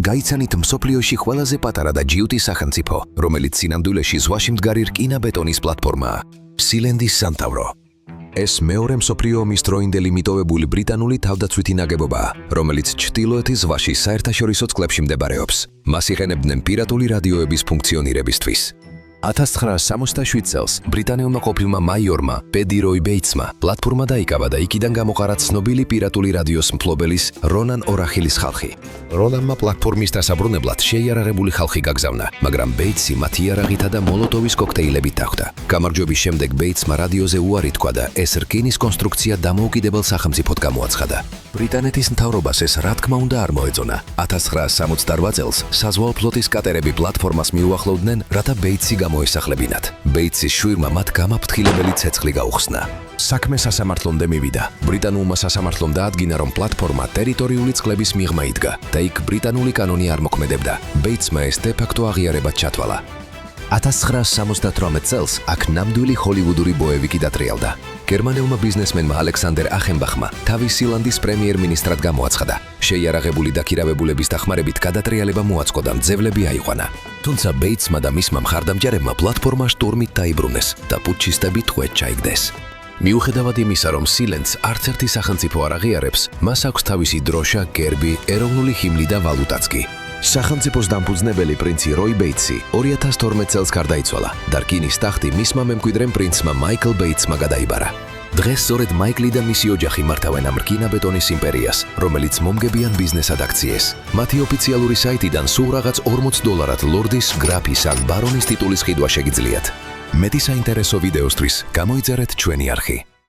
გაიცანით მსოფლიოში ყველაზე პატარა და ჯიუტი სახელმწიფო, რომელიც სინამდვილეში ზღვაში მდგარი რკინა-ბეტონის პლატფორმაა. სილენდის სამთავრო. ეს მეორე მსოფლიო ომის დროინდელი მიტოვებული ბრიტანული თავდაცვითი ნაგებობაა, რომელიც ჩრდილოეთის ზღვაში საერთაშორისო წყლებში მდებარეობს. მას იყენებდნენ პირატული რადიოების ფუნქციონირებისთვის. 1967 წელს ბრიტანელმა ყოფილმა მაიორმა პედი როი ბეიტსმა პლატფორმა დაიკავა და იქიდან გამოყარა ცნობილი პირატული რადიოს მფლობელის რონან ორახილის ხალხი. რონანმა პლატფორმის დასაბრუნებლად შეიარაღებული ხალხი გაგზავნა, მაგრამ ბეიტსი მათ იარაღითა და მოლოტოვის კოქტეილებით დახვდა. გამარჯვების შემდეგ ბეიტსმა რადიოზე უარი თქვა და ეს რკინის კონსტრუქცია დამოუკიდებელ სახელმწიფოდ გამოაცხადა. ბრიტანეთის მთავრობას ეს რა თქმა უნდა არ მოეწონა. 1968 წელს საზღვაო ფლოტის კატერები პლატფორმას მიუახლოვდნენ, რათა ბეიტსი მოესახლებინათ. ბეიტსის შვირმა მათ გამაფრთხილებელი ცეცხლი გაუხსნა. საქმე სასამართლომდე მივიდა. ბრიტანულმა სასამართლომ დაადგინა, რომ პლატფორმა ტერიტორიული წყლების მიღმა იდგა და იქ ბრიტანული კანონი არ მოქმედებდა. ბეიტსმა ეს დე-ფაქტო აღიარებად ჩათვალა. 1978 წელს აქ ნამდვილი ჰოლივუდური ბოევიკი დატრიალდა. გერმანელმა ბიზნესმენმა ალექსანდერ ახენბახმა თავის ირლანდიის პრემიერ-მინისტრად გამოაცხადა. შეიარაღებული დაქირავებულების დახმარებით გადატრიალება მოაწყო და მძევლები აიყვანა. თუმცა ბეიტსმა და მისმა მხარდამჭერებმა პლატფორმა შტურმით დაიბრუნეს და პუტჩისტები ტყვედ ჩაიგდეს. მიუხედავად იმისა, რომ სილენდს არც ერთი სახელმწიფო არ აღიარებს, მას აქვს თავისი დროშა, გერბი, ეროვნული ჰიმნი და ვალუტაც კი. სახელმწიფოს დამფუძნებელი პრინცი როი ბეიტსი 2012 წელს გარდაიცვალა და რკინის ტახტი მისმა მემკვიდრემ პრინცმა მაიკლ ბეიტსმა გადაიბარა. დღეს სწორედ მაიკლი და მისი ოჯახი მართავენ ამ რკინა-ბეტონის იმპერიას, რომელიც მომგებიან ბიზნესად აქციეს. მათი ოფიციალური საიტიდან სულ რაღაც $40 ლორდის, გრაფის ან ბარონის ტიტულის ყიდვა შეგიძლიათ. მეტი საინტერესო ვიდეოსთვის გამოიწერეთ ჩვენი არხი.